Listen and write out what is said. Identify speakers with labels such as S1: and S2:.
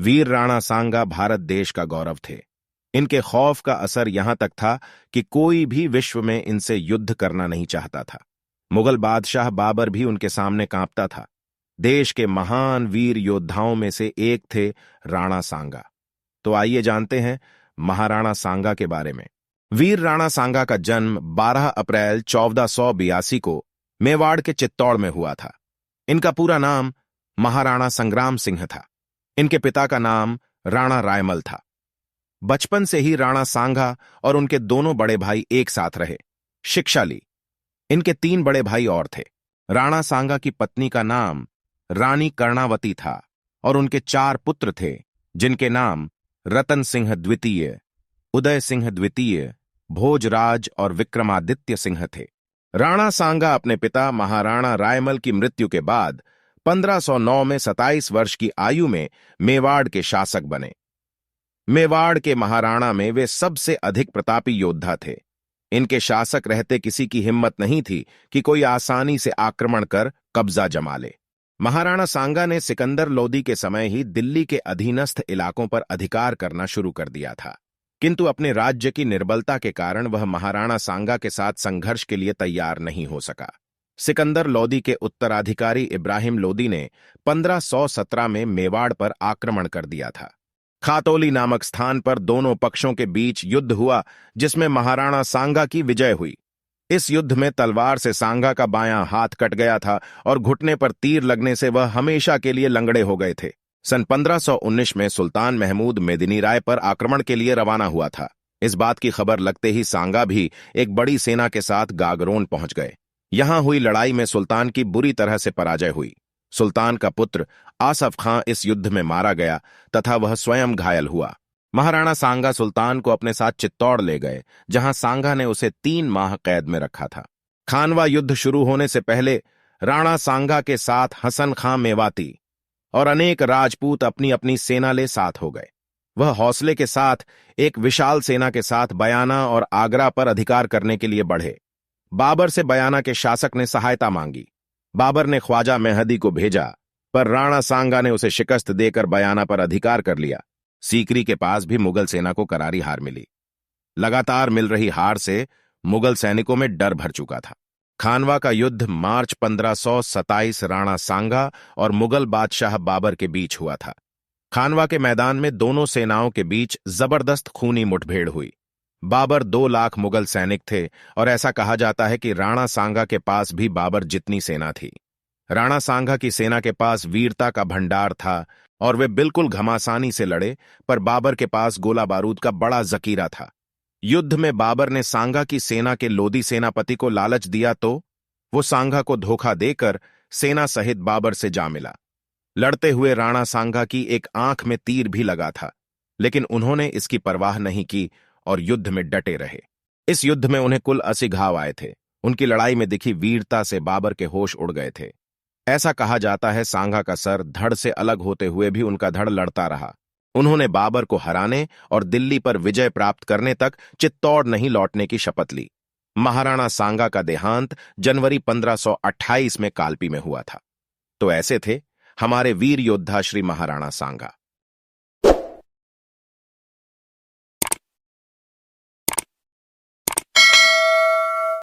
S1: वीर राणा सांगा भारत देश का गौरव थे। इनके खौफ का असर यहां तक था कि कोई भी विश्व में इनसे युद्ध करना नहीं चाहता था। मुगल बादशाह बाबर भी उनके सामने कांपता था। देश के महान वीर योद्धाओं में से एक थे राणा सांगा। तो आइए जानते हैं महाराणा सांगा के बारे में। वीर राणा सांगा का जन्म 12 अप्रैल 1482 को मेवाड़ के चित्तौड़ में हुआ था। इनका पूरा नाम महाराणा संग्राम सिंह था। इनके पिता का नाम राणा रायमल था। बचपन से ही राणा सांगा और उनके दोनों बड़े भाई एक साथ रहे, शिक्षा ली। इनके 3 बड़े भाई और थे। राणा सांगा की पत्नी का नाम रानी कर्णावती था और उनके 4 पुत्र थे, जिनके नाम रतन सिंह द्वितीय, उदय सिंह द्वितीय, भोजराज और विक्रमादित्य सिंह थे। राणा सांगा अपने पिता महाराणा रायमल की मृत्यु के बाद 1509 में 27 वर्ष की आयु में मेवाड़ के शासक बने। मेवाड़ के महाराणा में वे सबसे अधिक प्रतापी योद्धा थे। इनके शासक रहते किसी की हिम्मत नहीं थी कि कोई आसानी से आक्रमण कर कब्जा जमा ले। महाराणा सांगा ने सिकंदर लोदी के समय ही दिल्ली के अधीनस्थ इलाकों पर अधिकार करना शुरू कर दिया था, किंतु अपने राज्य की निर्बलता के कारण वह महाराणा सांगा के साथ संघर्ष के लिए तैयार नहीं हो सका। सिकंदर लोदी के उत्तराधिकारी इब्राहिम लोदी ने 1517 में मेवाड़ पर आक्रमण कर दिया था। खातौली नामक स्थान पर दोनों पक्षों के बीच युद्ध हुआ, जिसमें महाराणा सांगा की विजय हुई। इस युद्ध में तलवार से सांगा का बायां हाथ कट गया था और घुटने पर तीर लगने से वह हमेशा के लिए लंगड़े हो गए थे। सन 1519 में सुल्तान महमूद मेदिनी राय पर आक्रमण के लिए रवाना हुआ था। इस बात की खबर लगते ही सांगा भी एक बड़ी सेना के साथ गागरोन पहुंच गए। यहां हुई लड़ाई में सुल्तान की बुरी तरह से पराजय हुई। सुल्तान का पुत्र आसफ खां इस युद्ध में मारा गया तथा वह स्वयं घायल हुआ। महाराणा सांगा सुल्तान को अपने साथ चित्तौड़ ले गए, जहां सांगा ने उसे 3 माह कैद में रखा था। खानवा युद्ध शुरू होने से पहले राणा सांगा के साथ हसन खां मेवाती और अनेक राजपूत अपनी अपनी सेना ले साथ हो गए। वह हौसले के साथ एक विशाल सेना के साथ बयाना और आगरा पर अधिकार करने के लिए बढ़े। बाबर से बयाना के शासक ने सहायता मांगी। बाबर ने ख्वाजा मेहदी को भेजा, पर राणा सांगा ने उसे शिकस्त देकर बयाना पर अधिकार कर लिया। सीकरी के पास भी मुगल सेना को करारी हार मिली। लगातार मिल रही हार से मुगल सैनिकों में डर भर चुका था। खानवा का युद्ध मार्च 1527 राणा सांगा और मुगल बादशाह बाबर के बीच हुआ था। खानवा के मैदान में दोनों सेनाओं के बीच जबरदस्त खूनी मुठभेड़ हुई। बाबर 2 लाख मुगल सैनिक थे और ऐसा कहा जाता है कि राणा सांगा के पास भी बाबर जितनी सेना थी। राणा सांगा की सेना के पास वीरता का भंडार था और वे बिल्कुल घमासानी से लड़े, पर बाबर के पास गोला बारूद का बड़ा जकीरा था। युद्ध में बाबर ने सांगा की सेना के लोदी सेनापति को लालच दिया तो वो सांगा को धोखा देकर सेना सहित बाबर से जा मिला। लड़ते हुए राणा सांगा की एक आंख में तीर भी लगा था, लेकिन उन्होंने इसकी परवाह नहीं की और युद्ध में डटे रहे। इस युद्ध में उन्हें कुल 80 घाव आए थे। उनकी लड़ाई में दिखी वीरता से बाबर के होश उड़ गए थे। ऐसा कहा जाता है सांगा का सर धड़ से अलग होते हुए भी उनका धड़ लड़ता रहा। उन्होंने बाबर को हराने और दिल्ली पर विजय प्राप्त करने तक चित्तौड़ नहीं लौटने की शपथ ली। महाराणा सांगा का देहांत जनवरी 1528 में कालपी में हुआ था। तो ऐसे थे हमारे वीर योद्धा श्री महाराणा सांगा।